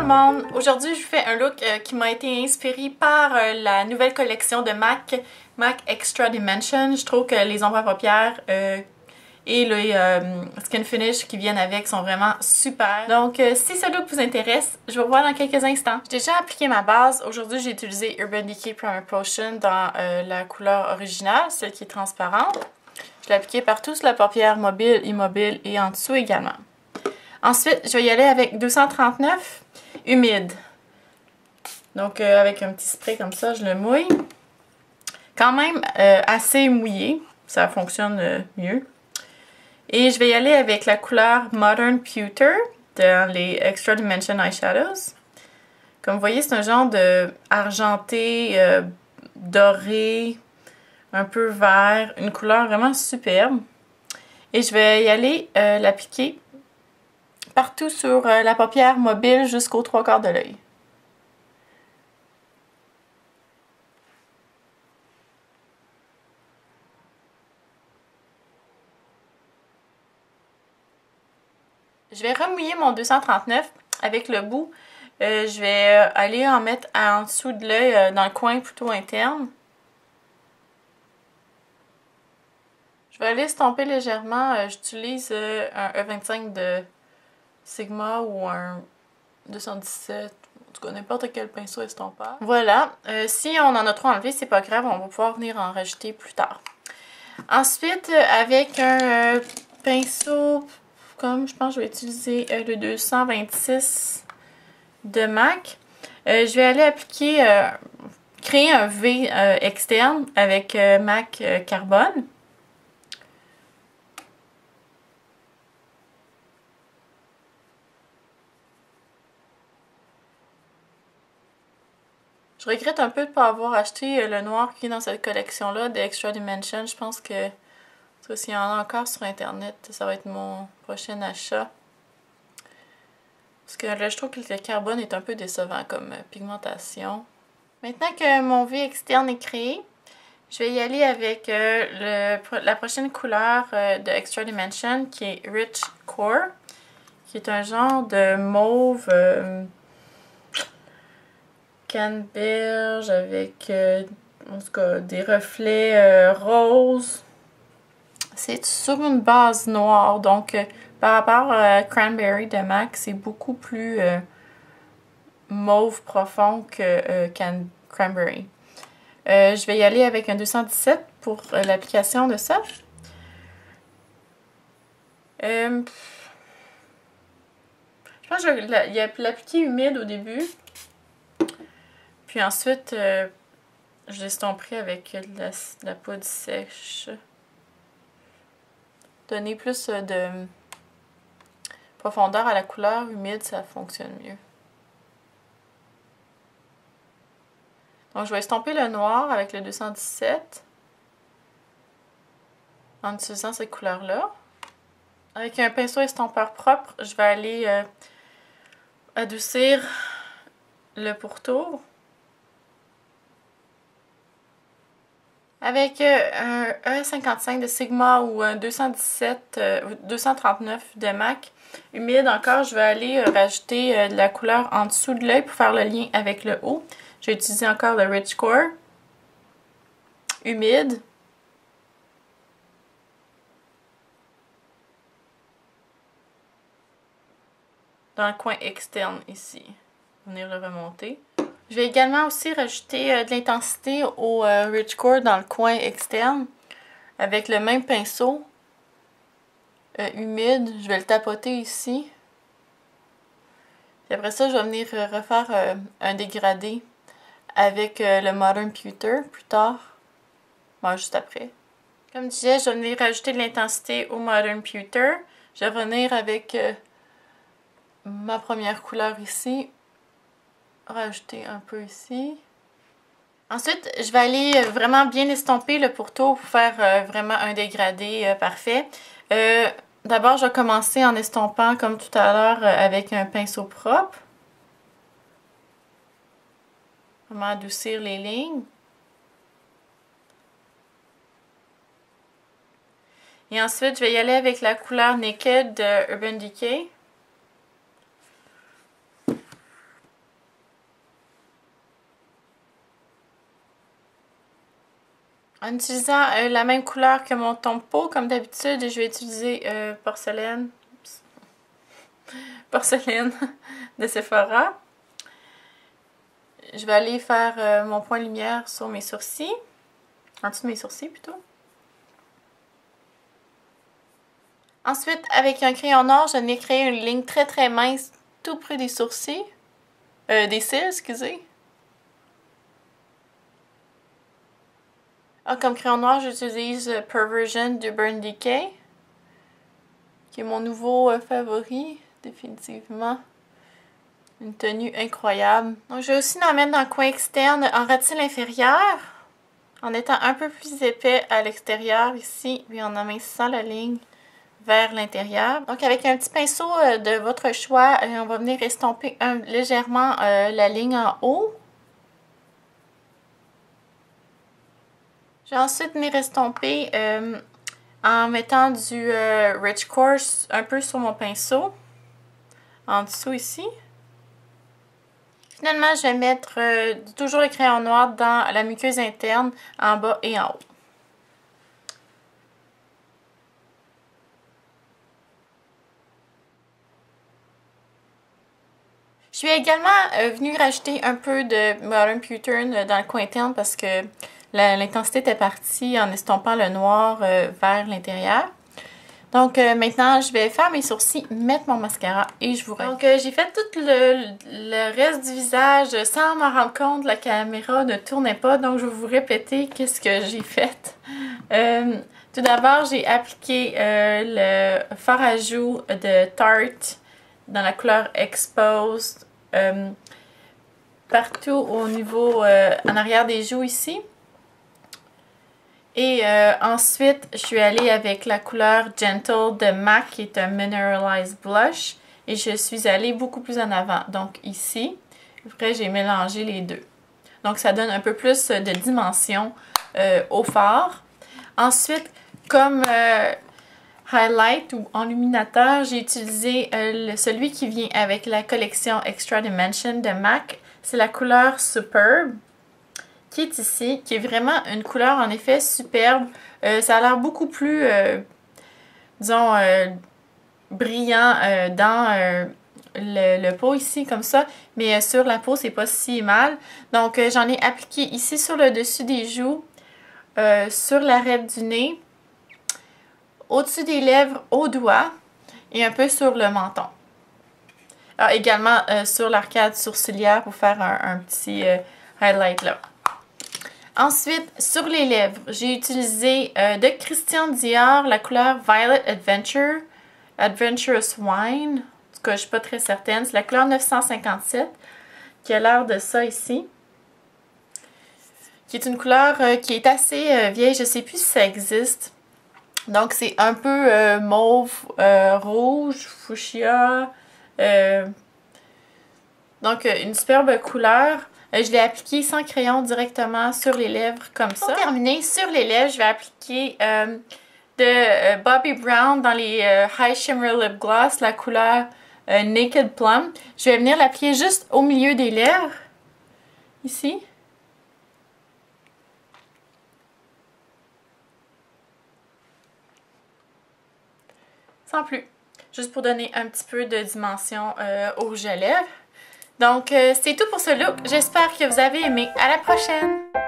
le monde! Aujourd'hui, je vous fais un look qui m'a été inspiré par la nouvelle collection de MAC, MAC Extra Dimension. Je trouve que les ombres à paupières et les skin finish qui viennent avec sont vraiment super. Donc, si ce look vous intéresse, je vais vous voir dans quelques instants. J'ai déjà appliqué ma base. Aujourd'hui, j'ai utilisé Urban Decay Primer Potion dans la couleur originale, celle qui est transparente. Je l'ai appliqué partout sur la paupière mobile, immobile et en dessous également. Ensuite, je vais y aller avec 239 humide. Donc, avec un petit spray comme ça, je le mouille. Quand même assez mouillé, ça fonctionne mieux. Et je vais y aller avec la couleur Modern Pewter dans les Extra Dimension Eyeshadows. Comme vous voyez, c'est un genre de argenté, doré, un peu vert, une couleur vraiment superbe. Et je vais y aller l'appliquer partout sur la paupière mobile jusqu'aux 3/4 de l'œil. Je vais remouiller mon 239 avec le bout. Je vais aller en mettre en dessous de l'œil, dans le coin plutôt interne. Je vais aller estomper légèrement. J'utilise un E25 de Sigma ou un 217. En tout cas, n'importe quel pinceau estompeur. Voilà. Si on en a trop enlevé, c'est pas grave. On va pouvoir venir en rajouter plus tard. Ensuite, avec un pinceau, comme je pense que je vais utiliser le 226 de MAC, je vais aller appliquer, créer un V externe avec MAC Carbone. Je regrette un peu de ne pas avoir acheté le noir qui est dans cette collection-là d'Extra Dimension. Je pense que s'il y en a encore sur internet, ça va être mon prochain achat. Parce que là, je trouve que le carbone est un peu décevant comme pigmentation. Maintenant que mon V externe est créé, je vais y aller avec la prochaine couleur de Extra Dimension qui est Rich Core, qui est un genre de mauve canneberge avec en tout cas, des reflets roses. C'est sur une base noire, donc par rapport à Cranberry de MAC, c'est beaucoup plus mauve profond que Cranberry. Je vais y aller avec un 217 pour l'application de ça. Je pense que je vais l'appliquer humide au début. Puis ensuite, je l'estomperai avec la poudre sèche. Donner plus de profondeur à la couleur humide, ça fonctionne mieux. Donc, je vais estomper le noir avec le 217 en utilisant cette couleur-là. Avec un pinceau estompeur propre, je vais aller adoucir le pourtour. Avec un E55 de Sigma ou un 239 de MAC humide encore, je vais aller rajouter de la couleur en dessous de l'œil pour faire le lien avec le haut. Je vais utiliser encore le Rich Core humide. Dans le coin externe ici. Venir le remonter. Je vais également aussi rajouter de l'intensité au Rich Core dans le coin externe avec le même pinceau humide. Je vais le tapoter ici. Puis après ça, je vais venir refaire un dégradé avec le Modern Pewter plus tard. Bon, juste après. Comme je disais, je vais venir rajouter de l'intensité au Modern Pewter. Je vais venir avec ma première couleur ici. Rajouter un peu ici. Ensuite, je vais aller vraiment bien estomper le pourtour pour faire vraiment un dégradé parfait. D'abord, je vais commencer en estompant comme tout à l'heure avec un pinceau propre. Vraiment adoucir les lignes. Et ensuite, je vais y aller avec la couleur Naked de Urban Decay. En utilisant la même couleur que mon ton de peau, comme d'habitude, je vais utiliser porcelaine de Sephora. Je vais aller faire mon point de lumière sur mes sourcils, en dessous de mes sourcils plutôt. Ensuite, avec un crayon noir, je n'ai créé une ligne très mince tout près des sourcils, des cils, excusez. Comme crayon noir, j'utilise Perversion de Burn Decay, qui est mon nouveau favori, définitivement. Une tenue incroyable. Donc, je vais aussi en mettre dans le coin externe en ras-de-cils inférieur, en étant un peu plus épais à l'extérieur ici, puis en amincissant la ligne vers l'intérieur. Donc, avec un petit pinceau de votre choix, on va venir estomper légèrement la ligne en haut. Je vais ensuite venir estomper en mettant du Rich Course un peu sur mon pinceau, en dessous ici. Finalement, je vais mettre toujours le crayon noir dans la muqueuse interne, en bas et en haut. Je suis également venue rajouter un peu de Modern Pattern dans le coin interne parce que l'intensité était partie en estompant le noir vers l'intérieur. Donc maintenant, je vais faire mes sourcils, mettre mon mascara et je vous reviens. Donc j'ai fait tout le reste du visage sans m'en rendre compte. La caméra ne tournait pas, donc je vais vous répéter qu'est-ce que j'ai fait. Tout d'abord, j'ai appliqué le fard à joues de Tarte dans la couleur Exposed partout au niveau en arrière des joues ici. Et ensuite, je suis allée avec la couleur Gentle de MAC qui est un Mineralized Blush. Et je suis allée beaucoup plus en avant. Donc ici, après j'ai mélangé les deux. Donc ça donne un peu plus de dimension au fard. Ensuite, comme highlight ou enluminateur, j'ai utilisé celui qui vient avec la collection Extra Dimension de MAC. C'est la couleur Superb, qui est ici, qui est vraiment une couleur en effet superbe. Ça a l'air beaucoup plus, disons, brillant dans le pot ici, comme ça. Mais sur la peau, c'est pas si mal. Donc, j'en ai appliqué ici sur le dessus des joues, sur l'arête du nez, au-dessus des lèvres, au doigt et un peu sur le menton. Alors, également sur l'arcade sourcilière pour faire un petit highlight là. Ensuite, sur les lèvres, j'ai utilisé de Christian Dior la couleur Violet Adventure, Adventurous Wine. En tout cas, je ne suis pas très certaine. C'est la couleur 957 qui a l'air de ça ici. Qui est une couleur qui est assez vieille. Je ne sais plus si ça existe. Donc, c'est un peu mauve, rouge, fuchsia. Donc, une superbe couleur. Je l'ai appliqué sans crayon directement sur les lèvres comme ça. Pour terminer, sur les lèvres, je vais appliquer de Bobbi Brown dans les High Shimmer Lip Gloss, la couleur Naked Plum. Je vais venir l'appliquer juste au milieu des lèvres, ici. Sans plus. Juste pour donner un petit peu de dimension au rouge à lèvres. Donc, c'est tout pour ce look. J'espère que vous avez aimé. À la prochaine!